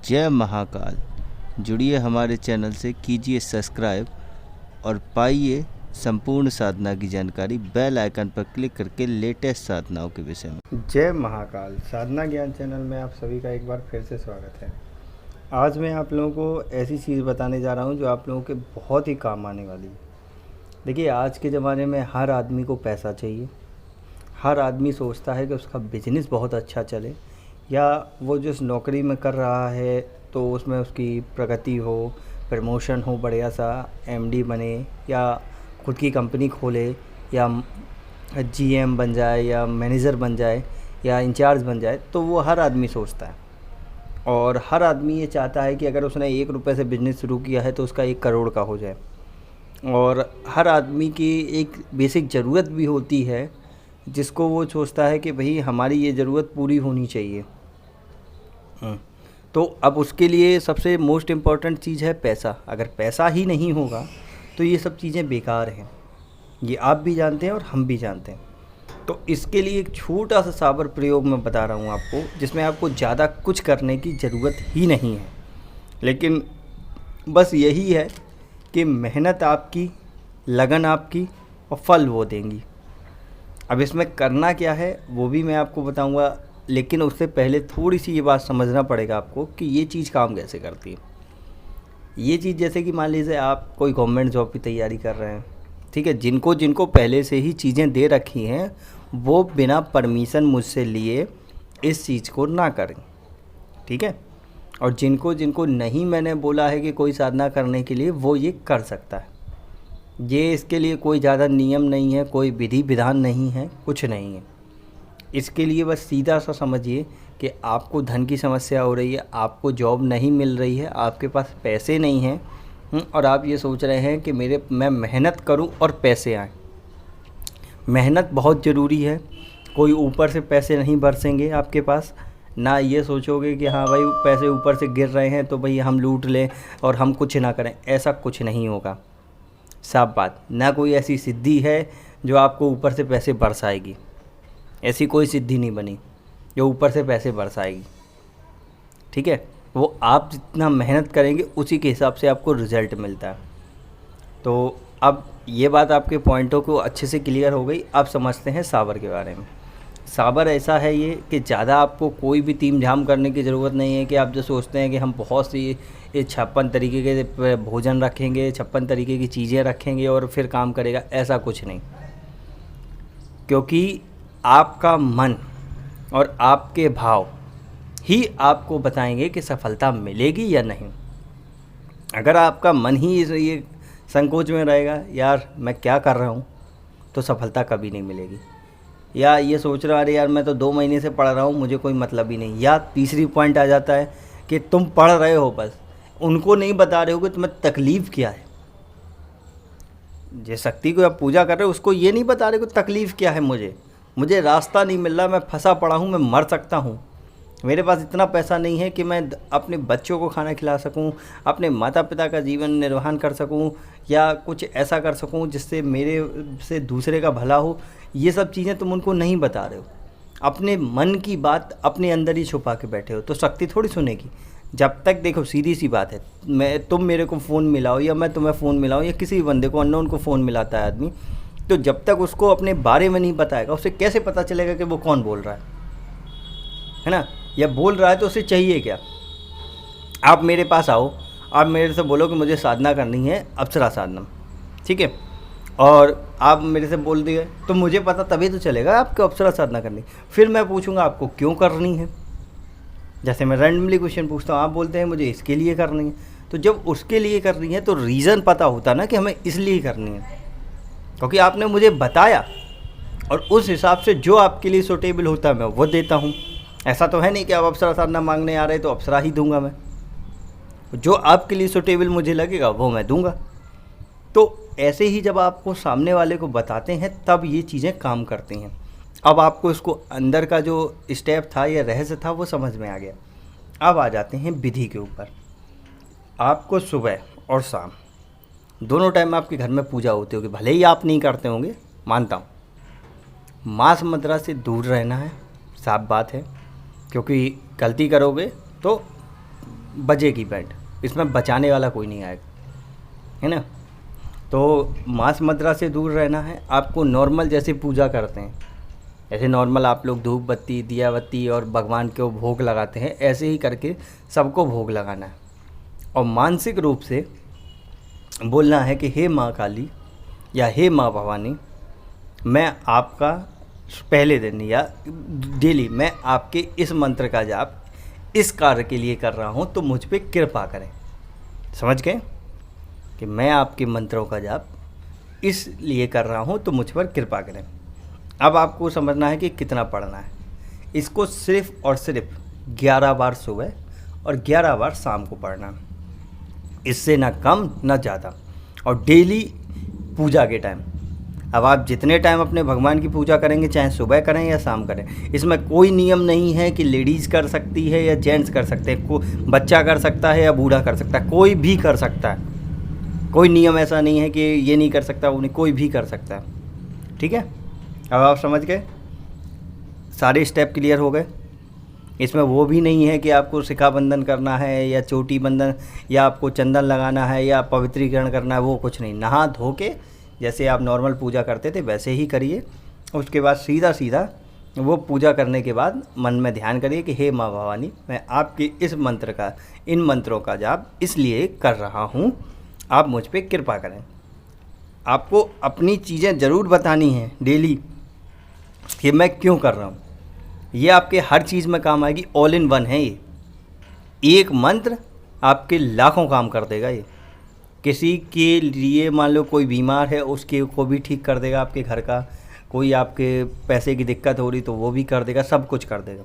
जय महाकाल। जुड़िए हमारे चैनल से, कीजिए सब्सक्राइब और पाइए संपूर्ण साधना की जानकारी बेल आइकन पर क्लिक करके लेटेस्ट साधनाओं के विषय में। जय महाकाल साधना ज्ञान चैनल में आप सभी का एक बार फिर से स्वागत है। आज मैं आप लोगों को ऐसी चीज़ बताने जा रहा हूं जो आप लोगों के बहुत ही काम आने वाली है। देखिए, आज के ज़माने में हर आदमी को पैसा चाहिए। हर आदमी सोचता है कि उसका बिजनेस बहुत अच्छा चले, या वो जिस नौकरी में कर रहा है तो उसमें उसकी प्रगति हो, प्रमोशन हो, बढ़िया सा एमडी बने, या खुद की कंपनी खोले, या जीएम बन जाए, या मैनेजर बन जाए, या इंचार्ज बन जाए। तो वो हर आदमी सोचता है, और हर आदमी ये चाहता है कि अगर उसने 1 रुपये से बिज़नेस शुरू किया है तो उसका 1 करोड़ का हो जाए। और हर आदमी की एक बेसिक ज़रूरत भी होती है जिसको वो सोचता है कि भाई हमारी ये ज़रूरत पूरी होनी चाहिए। तो अब उसके लिए सबसे मोस्ट इम्पॉर्टेंट चीज़ है पैसा। अगर पैसा ही नहीं होगा तो ये सब चीज़ें बेकार हैं, ये आप भी जानते हैं और हम भी जानते हैं। तो इसके लिए एक छोटा सा साबर प्रयोग मैं बता रहा हूँ आपको, जिसमें आपको ज़्यादा कुछ करने की ज़रूरत ही नहीं है, लेकिन बस यही है कि मेहनत आपकी, लगन आपकी, और फल वो देंगी। अब इसमें करना क्या है वो भी मैं आपको बताऊंगा, लेकिन उससे पहले थोड़ी सी ये बात समझना पड़ेगा आपको कि ये चीज़ काम कैसे करती है। ये चीज़ जैसे कि मान लीजिए आप कोई गवर्नमेंट जॉब की तैयारी कर रहे हैं, ठीक है। जिनको जिनको पहले से ही चीज़ें दे रखी हैं वो बिना परमिशन मुझसे लिए इस चीज़ को ना करें, ठीक है। और जिनको जिनको नहीं मैंने बोला है कि कोई साधना करने के लिए, वो ये कर सकता है। ये इसके लिए कोई ज़्यादा नियम नहीं है, कोई विधि विधान नहीं है, कुछ नहीं है। इसके लिए बस सीधा सा समझिए कि आपको धन की समस्या हो रही है, आपको जॉब नहीं मिल रही है, आपके पास पैसे नहीं हैं, और आप ये सोच रहे हैं कि मैं मेहनत करूं और पैसे आएँ। मेहनत बहुत ज़रूरी है। कोई ऊपर से पैसे नहीं बरसेंगे आपके पास। ना ये सोचोगे कि हाँ भाई पैसे ऊपर से गिर रहे हैं तो भाई हम लूट लें और हम कुछ ना करें, ऐसा कुछ नहीं होगा। साफ बात, ना कोई ऐसी सिद्धि है जो आपको ऊपर से पैसे बरसाएगी। ऐसी कोई सिद्धि नहीं बनी जो ऊपर से पैसे बरसाएगी, ठीक है। वो आप जितना मेहनत करेंगे उसी के हिसाब से आपको रिज़ल्ट मिलता है। तो अब ये बात आपके पॉइंटों को अच्छे से क्लियर हो गई। अब समझते हैं साबर के बारे में। साबर ऐसा है ये कि ज़्यादा आपको कोई भी तीम झाम करने की ज़रूरत नहीं है कि आप जो सोचते हैं कि हम बहुत सी 56 तरीके के भोजन रखेंगे, 56 तरीके की चीज़ें रखेंगे और फिर काम करेगा, ऐसा कुछ नहीं। क्योंकि आपका मन और आपके भाव ही आपको बताएंगे कि सफलता मिलेगी या नहीं। अगर आपका मन ही ये संकोच में रहेगा, यार मैं क्या कर रहा हूँ, तो सफलता कभी नहीं मिलेगी। या ये सोच रहा अरे यार मैं तो 2 महीने से पढ़ रहा हूँ, मुझे कोई मतलब ही नहीं। या तीसरी पॉइंट आ जाता है कि तुम पढ़ रहे हो, बस उनको नहीं बता रहे हो कि तुम्हें तकलीफ़ क्या है। जिस शक्ति को आप पूजा कर रहे हो उसको ये नहीं बता रहे हो तकलीफ़ क्या है, मुझे रास्ता नहीं मिल रहा, मैं फंसा पड़ा हूँ, मैं मर सकता हूँ, मेरे पास इतना पैसा नहीं है कि मैं अपने बच्चों को खाना खिला सकूं, अपने माता पिता का जीवन निर्वहन कर सकूं, या कुछ ऐसा कर सकूं जिससे मेरे से दूसरे का भला हो। ये सब चीज़ें तुम उनको नहीं बता रहे हो। अपने मन की बात अपने अंदर ही छुपा के बैठे हो, तो शक्ति थोड़ी सुनेगी। जब तक, देखो सीधी सी बात है, तुम मेरे को फ़ोन मिलाओ या मैं तुम्हें फ़ोन मिलाऊँ, या किसी बंदे को, अननोन को फ़ोन मिलाता है आदमी, तो जब तक उसको अपने बारे में नहीं बताएगा, उसे कैसे पता चलेगा कि वो कौन बोल रहा है ना। या बोल रहा है तो उसे चाहिए क्या। आप मेरे पास आओ, आप मेरे से बोलो कि मुझे साधना करनी है, अप्सरा साधना, ठीक है, और आप मेरे से बोल दिए तो मुझे पता तभी तो चलेगा आपको अप्सरा साधना करनी। फिर मैं पूछूंगा आपको क्यों करनी है। जैसे मैं रैंडमली क्वेश्चन पूछता हूँ, आप बोलते हैं मुझे इसके लिए करनी है। तो जब उसके लिए करनी है तो रीज़न पता होता ना कि हमें इसलिए करनी है, क्योंकि आपने मुझे बताया, और उस हिसाब से जो आपके लिए सूटेबल होता है मैं वो देता हूँ। ऐसा तो है नहीं कि आप अप्सरा साधना मांगने आ रहे तो अप्सरा ही दूंगा मैं। जो आपके लिए सूटेबल मुझे लगेगा वो मैं दूंगा। तो ऐसे ही जब आपको सामने वाले को बताते हैं तब ये चीज़ें काम करती हैं। अब आपको इसको अंदर का जो स्टेप था या रहस्य था वो समझ में आ गया। अब आ जाते हैं विधि के ऊपर। आपको सुबह और शाम दोनों टाइम आपके घर में पूजा होती होगी, भले ही आप नहीं करते होंगे, मानता हूँ। मांस मदिरा से दूर रहना है, साफ बात है, क्योंकि गलती करोगे तो बजेगी बैंड, इसमें बचाने वाला कोई नहीं आएगा, है ना। तो मांस मदिरा से दूर रहना है आपको। नॉर्मल जैसे पूजा करते हैं, ऐसे नॉर्मल आप लोग धूप बत्ती दिया बत्ती और भगवान को भोग लगाते हैं, ऐसे ही करके सबको भोग लगाना है। और मानसिक रूप से बोलना है कि हे माँ काली या हे माँ भवानी, मैं आपका पहले दिन या डेली मैं आपके इस मंत्र का जाप इस कार्य के लिए कर रहा हूँ, तो मुझ पे कृपा करें। समझ गए कि मैं आपके मंत्रों का जाप इसलिए कर रहा हूँ, तो मुझ पर कृपा करें। अब आपको समझना है कि कितना पढ़ना है। इसको सिर्फ़ और सिर्फ 11 बार सुबह और 11 बार शाम को पढ़ना, इससे ना कम ना ज़्यादा, और डेली पूजा के टाइम। अब आप जितने टाइम अपने भगवान की पूजा करेंगे, चाहे सुबह करें या शाम करें, इसमें कोई नियम नहीं है कि लेडीज़ कर सकती है या जेंट्स कर सकते हैं, बच्चा कर सकता है या बूढ़ा कर सकता है, कोई भी कर सकता है। कोई नियम ऐसा नहीं है कि ये नहीं कर सकता, वो नहीं, कोई भी कर सकता है। ठीक है, अब आप समझ गए, सारे स्टेप क्लियर हो गए। इसमें वो भी नहीं है कि आपको शिखा बंधन करना है या चोटी बंधन या आपको चंदन लगाना है या पवित्रीकरण करना है, वो कुछ नहीं। नहा धो के जैसे आप नॉर्मल पूजा करते थे वैसे ही करिए। उसके बाद सीधा सीधा वो पूजा करने के बाद मन में ध्यान करिए कि हे माँ भवानी, मैं आपके इस मंत्र का, इन मंत्रों का जाप इसलिए कर रहा हूँ, आप मुझ पर कृपा करें। आपको अपनी चीज़ें ज़रूर बतानी हैं डेली कि मैं क्यों कर रहा हूँ। ये आपके हर चीज़ में काम आएगी, ऑल इन वन है ये। एक मंत्र आपके लाखों काम कर देगा ये। किसी के लिए मान लो कोई बीमार है, उसके को भी ठीक कर देगा आपके घर का। कोई आपके पैसे की दिक्कत हो रही तो वो भी कर देगा, सब कुछ कर देगा।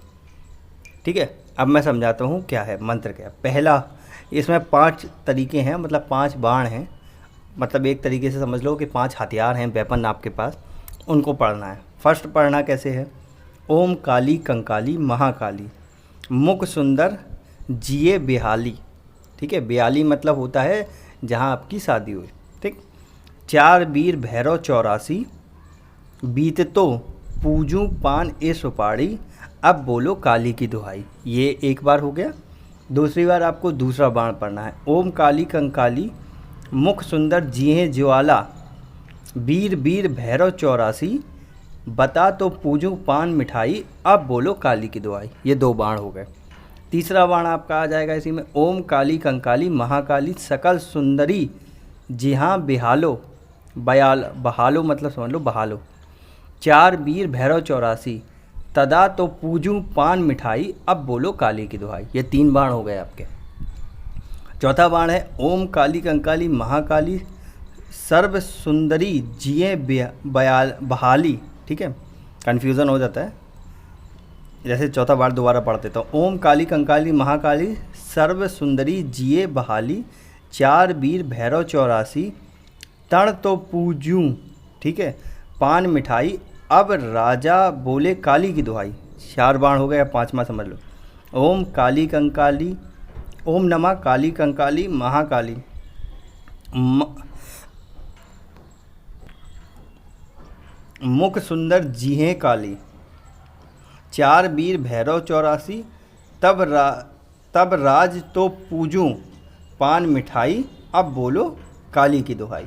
ठीक है, अब मैं समझाता हूँ क्या है मंत्र। क्या पहला, इसमें 5 तरीके हैं, मतलब 5 बाण हैं, मतलब एक तरीके से समझ लो कि 5 हथियार हैं, वेपन आपके पास, उनको पढ़ना है। फर्स्ट पढ़ना कैसे है, ओम काली कंकाली महाकाली मुख सुंदर जिए बेहाली। ठीक है, बेहाली मतलब होता है जहाँ आपकी शादी हुई। ठीक, 4 वीर भैरव 84 बीततो पूजू पान ए सुपाड़ी, अब बोलो काली की दुहाई। ये एक बार हो गया। दूसरी बार आपको दूसरा बाण पढ़ना है, ओम काली कंकाली मुख सुंदर जिए ज्वाला वीर वीर भैरव 84 बता तो पूजू पान मिठाई, अब बोलो काली की दुआई। ये 2 बाण हो गए। तीसरा बाण आपका आ जाएगा इसी में, ओम काली कंकाली महाकाली सकल सुंदरी जी हाँ बिहालो बहालो, मतलब समझ लो बहालो। 4 वीर भैरव 84 तदा तो पूजू पान मिठाई, अब बोलो काली की दुहाई। ये 3 बाण हो गए आपके। चौथा बाण है, ओम काली कंकाली महाकाली सर्व सुंदरी जिए बहाली। ठीक है, कन्फ्यूज़न हो जाता है, जैसे चौथा बार दोबारा पढ़ देता हूँ। ओम काली कंकाली महाकाली सर्व सुंदरी जिए बहाली 4 वीर भैरव 84 तण तो पूजूं। ठीक है, पान मिठाई, अब राजा बोले काली की दुहाई। 4 बाण हो गया, 5वां समझ लो। ओम काली कंकाली, ओम नमः काली कंकाली महाकाली मुख सुंदर जिहे काली 4 वीर भैरव 84 तब राज तो पूजूं पान मिठाई, अब बोलो काली की दुहाई।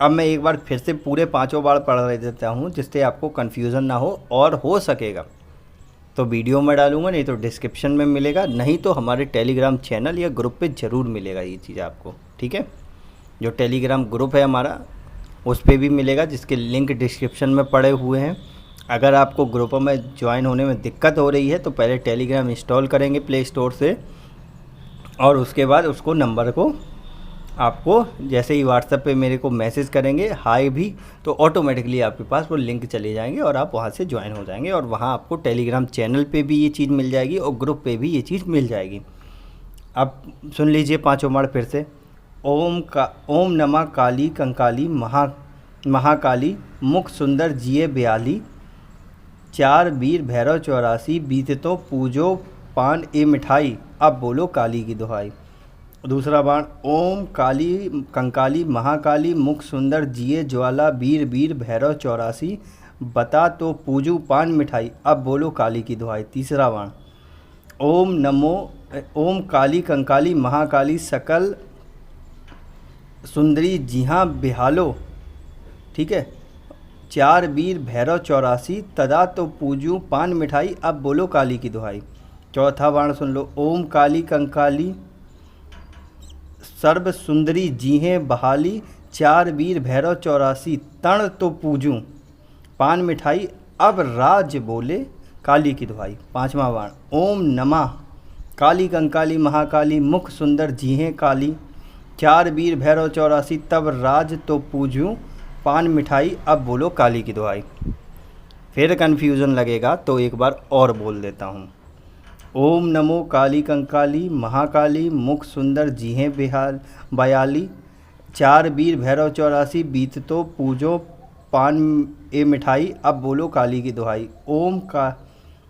अब मैं एक बार फिर से पूरे 5 बार पढ़ देता हूँ, जिससे आपको कन्फ्यूज़न ना हो, और हो सकेगा तो वीडियो में डालूंगा, नहीं तो डिस्क्रिप्शन में मिलेगा, नहीं तो हमारे टेलीग्राम चैनल या ग्रुप पे ज़रूर मिलेगा ये चीज़ आपको। ठीक है, जो टेलीग्राम ग्रुप है हमारा उस पर भी मिलेगा, जिसके लिंक डिस्क्रिप्शन में पड़े हुए हैं। अगर आपको ग्रुपों में ज्वाइन होने में दिक्कत हो रही है तो पहले टेलीग्राम इंस्टॉल करेंगे प्ले स्टोर से, और उसके बाद उसको नंबर को आपको जैसे ही व्हाट्सएप पे मेरे को मैसेज करेंगे हाय भी, तो ऑटोमेटिकली आपके पास वो लिंक चले जाएंगे और आप वहाँ से ज्वाइन हो जाएंगे, और वहाँ आपको टेलीग्राम चैनल पे भी ये चीज़ मिल जाएगी और ग्रुप पे भी ये चीज़ मिल जाएगी। अब सुन लीजिए 5 बार फिर से, ओम नमः काली कंकाली महाकाली मुख सुंदर जिए बयाली 4 वीर भैरव 84 बीते तो पूजो पान ए मिठाई, अब बोलो काली की दुहाई। दूसरा बाण, ओम काली कंकाली महाकाली मुख सुंदर जिए ज्वाला वीर वीर भैरव 84 बता तो पूजू पान मिठाई, अब बोलो काली की दुहाई। तीसरा बाण, ओम काली कंकाली महाकाली सकल सुंदरी जी हाँ बिहालो, ठीक है। 4 वीर भैरव 84 तदा तो पूजूं पान मिठाई अब बोलो काली की दुहाई। चौथा बाण सुन लो। ओम काली कंकाली सर्व सुंदरी जी हैं बहाली, 4 वीर भैरव 84 तण तो पूजूं पान मिठाई अब राज बोले काली की दुहाई। पांचवा बाण। ओम नमः काली कंकाली महाकाली मुख सुंदर जी हैं काली, 4 वीर भैरव 84 तब राज तो पूजूं पान मिठाई अब बोलो काली की दुहाई। फिर कन्फ्यूज़न लगेगा तो एक बार और बोल देता हूँ। ओम नमो काली कंकाली महाकाली मुख सुंदर जी हैं बिहाल बयाली, 4 वीर भैरव 84 बीत तो पूजो पान ए मिठाई अब बोलो काली की दुहाई।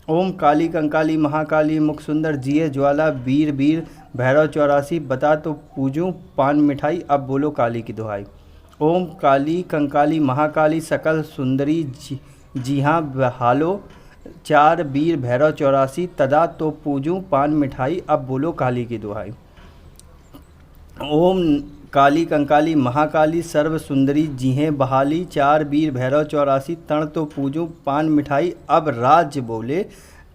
ओम काली कंकाली महाकाली मुख सुंदर जिए ज्वाला, वीर वीर भैरव 84 बता तो पूजूं पान मिठाई अब बोलो काली की दुहाई। ओम काली कंकाली महाकाली सकल सुंदरी जी हाँ बहालो, 4 वीर भैरव 84 तदा तो पूजूं पान मिठाई अब बोलो काली की दुहाई। ओम काली कंकाली महाकाली सर्व सुंदरी जी हैं बहाली, 4 वीर भैरव 84 तण तो पूजूं पान मिठाई अब राज बोले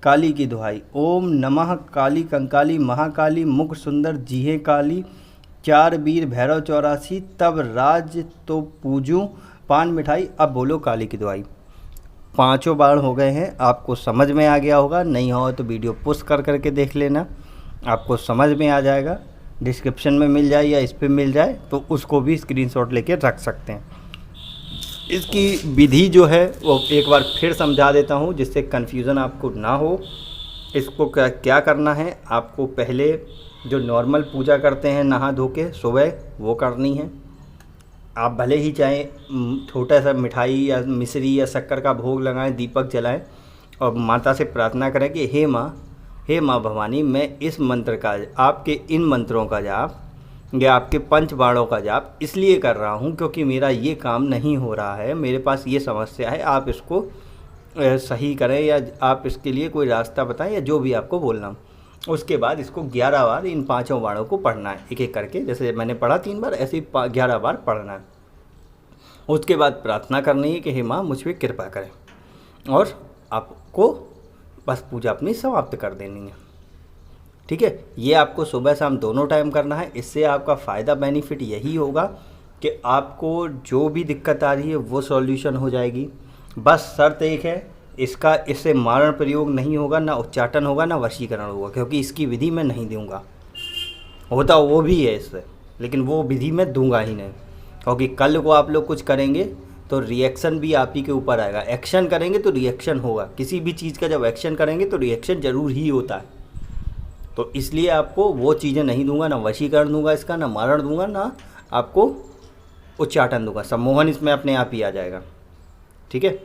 काली की दुहाई। ओम नमः काली कंकाली महाकाली मुख सुंदर जी हैं काली, 4 वीर भैरव 84 तब राज तो पूजूं पान मिठाई अब बोलो काली की दुहाई। पांचों बाण हो गए हैं। आपको समझ में आ गया होगा, नहीं हो तो वीडियो पुश कर करके देख लेना, आपको समझ में आ जाएगा। डिस्क्रिप्शन में मिल जाए या इस पे मिल जाए तो उसको भी स्क्रीनशॉट लेके रख सकते हैं। इसकी विधि जो है वो एक बार फिर समझा देता हूँ जिससे कन्फ्यूज़न आपको ना हो। इसको क्या करना है, आपको पहले जो नॉर्मल पूजा करते हैं नहा धो के सुबह वो करनी है। आप भले ही चाहें छोटा सा मिठाई या मिश्री या शक्कर का भोग लगाएं, दीपक जलाएं और माता से प्रार्थना करें कि हे माँ भवानी, मैं इस मंत्र का, आपके इन मंत्रों का जाप या आपके पंच बाणों का जाप इसलिए कर रहा हूँ क्योंकि मेरा ये काम नहीं हो रहा है, मेरे पास ये समस्या है, आप इसको सही करें या आप इसके लिए कोई रास्ता बताएं या जो भी आपको बोलना। उसके बाद इसको 11 बार इन पांचों बाणों को पढ़ना है, एक एक करके। जैसे मैंने पढ़ा 3 बार, ऐसे ही 11 बार पढ़ना है। उसके बाद प्रार्थना करनी है कि हे माँ मुझ पर कृपा करें, और आपको बस पूजा अपनी समाप्त कर देनी है। ठीक है, ये आपको सुबह शाम दोनों टाइम करना है। इससे आपका फ़ायदा बेनिफिट यही होगा कि आपको जो भी दिक्कत आ रही है वो सॉल्यूशन हो जाएगी। बस शर्त एक है, इससे मारण प्रयोग नहीं होगा, ना उच्चाटन होगा, ना वशीकरण होगा, क्योंकि इसकी विधि मैं नहीं दूंगा। होता वो भी है इससे, लेकिन वो विधि मैं दूंगा ही नहीं, क्योंकि कल को आप लोग कुछ करेंगे तो रिएक्शन भी आप ही के ऊपर आएगा। एक्शन करेंगे तो रिएक्शन होगा, किसी भी चीज़ का जब एक्शन करेंगे तो रिएक्शन ज़रूर ही होता है। तो इसलिए आपको वो चीज़ें नहीं दूंगा, ना वशीकरण दूंगा इसका, ना मारण दूंगा, ना आपको उच्चाटन दूंगा। सम्मोहन इसमें अपने आप ही आ जाएगा। ठीक है,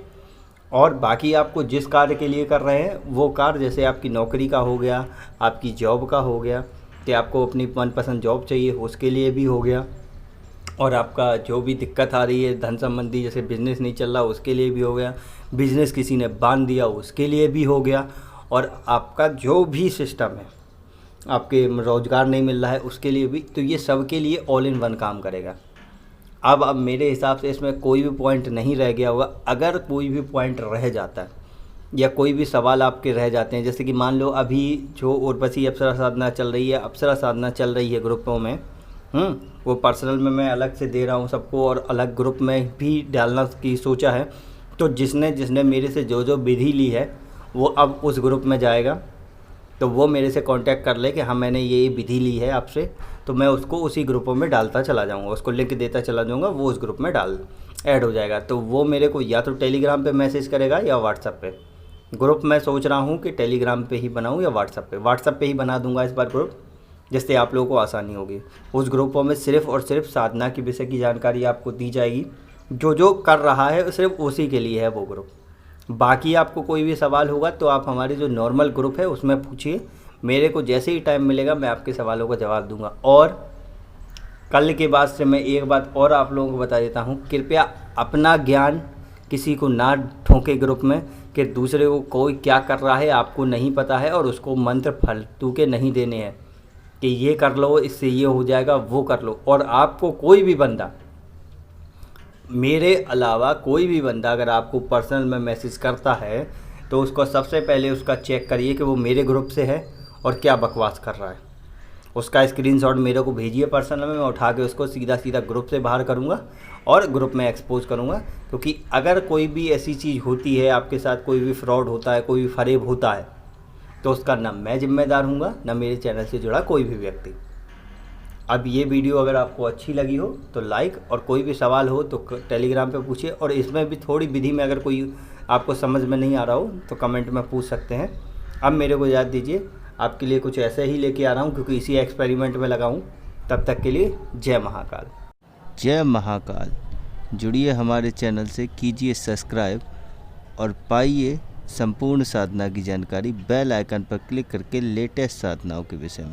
और बाकी आपको जिस कार्य के लिए कर रहे हैं वो कार्य, जैसे आपकी नौकरी का हो गया, आपकी जॉब का हो गया कि आपको अपनी मनपसंद जॉब चाहिए, उसके लिए भी हो गया, और आपका जो भी दिक्कत आ रही है धन संबंधी, जैसे बिज़नेस नहीं चल रहा उसके लिए भी हो गया, बिज़नेस किसी ने बांध दिया उसके लिए भी हो गया, और आपका जो भी सिस्टम है, आपके रोज़गार नहीं मिल रहा है उसके लिए भी, तो ये सब के लिए ऑल इन वन काम करेगा। अब मेरे हिसाब से इसमें कोई भी पॉइंट नहीं रह गया होगा। अगर कोई भी पॉइंट रह जाता है या कोई भी सवाल आपके रह जाते हैं, जैसे कि मान लो अभी जो उर्वशी अप्सरा साधना चल रही है, अप्सरा साधना चल रही है ग्रुपों में, वो पर्सनल में मैं अलग से दे रहा हूँ सबको, और अलग ग्रुप में भी डालना की सोचा है। तो जिसने मेरे से जो विधि ली है वो अब उस ग्रुप में जाएगा, तो वो मेरे से कांटेक्ट कर ले कि हाँ मैंने ये विधि ली है आपसे, तो मैं उसको उसी ग्रुपों में डालता चला जाऊँगा, उसको लिंक देता चला जाऊँगा, वो उस ग्रुप में ऐड हो जाएगा। तो वो मेरे को या तो टेलीग्राम पे मैसेज करेगा या व्हाट्सएप पे। ग्रुप मैं सोच रहा हूँ कि टेलीग्राम पे ही बनाऊँ या व्हाट्सएप पे ही बना दूँगा इस बार ग्रुप, जिससे आप लोगों को आसानी होगी। उस ग्रुपों में सिर्फ़ और सिर्फ साधना की विषय की जानकारी आपको दी जाएगी, जो कर रहा है सिर्फ उसी के लिए है वो ग्रुप। बाकी आपको कोई भी सवाल होगा तो आप हमारे जो नॉर्मल ग्रुप है उसमें पूछिए, मेरे को जैसे ही टाइम मिलेगा मैं आपके सवालों का जवाब दूंगा। और कल के बाद से मैं एक बात और आप लोगों को बता देता हूं, कृपया अपना ज्ञान किसी को ना ठोके ग्रुप में कि दूसरे को कोई क्या कर रहा है आपको नहीं पता है, और उसको मंत्र फालतू के नहीं देने हैं कि ये कर लो इससे ये हो जाएगा, वो कर लो। और आपको कोई भी बंदा, मेरे अलावा कोई भी बंदा अगर आपको पर्सनल में मैसेज करता है तो उसको सबसे पहले उसका चेक करिए कि वो मेरे ग्रुप से है और क्या बकवास कर रहा है। उसका स्क्रीनशॉट मेरे को भेजिए पर्सनल में, मैं उठा के उसको सीधा सीधा ग्रुप से बाहर करूँगा और ग्रुप में एक्सपोज करूँगा। क्योंकि अगर कोई भी ऐसी चीज़ होती है, आपके साथ कोई भी फ्रॉड होता है, कोई भी फरेब होता है, तो उसका ना मैं जिम्मेदार हूँगा, ना मेरे चैनल से जुड़ा कोई भी व्यक्ति। अब ये वीडियो अगर आपको अच्छी लगी हो तो लाइक, और कोई भी सवाल हो तो टेलीग्राम पे पूछिए, और इसमें भी थोड़ी विधि में अगर कोई आपको समझ में नहीं आ रहा हो तो कमेंट में पूछ सकते हैं। अब मेरे को याद दीजिए, आपके लिए कुछ ऐसे ही लेके आ रहा हूँ क्योंकि इसी एक्सपेरिमेंट में लगा हूँ। तब तक के लिए जय महाकाल। जय महाकाल। जुड़िए हमारे चैनल से, कीजिए सब्सक्राइब और पाइए संपूर्ण साधना की जानकारी बेल आइकन पर क्लिक करके लेटेस्ट साधनाओं के विषय में।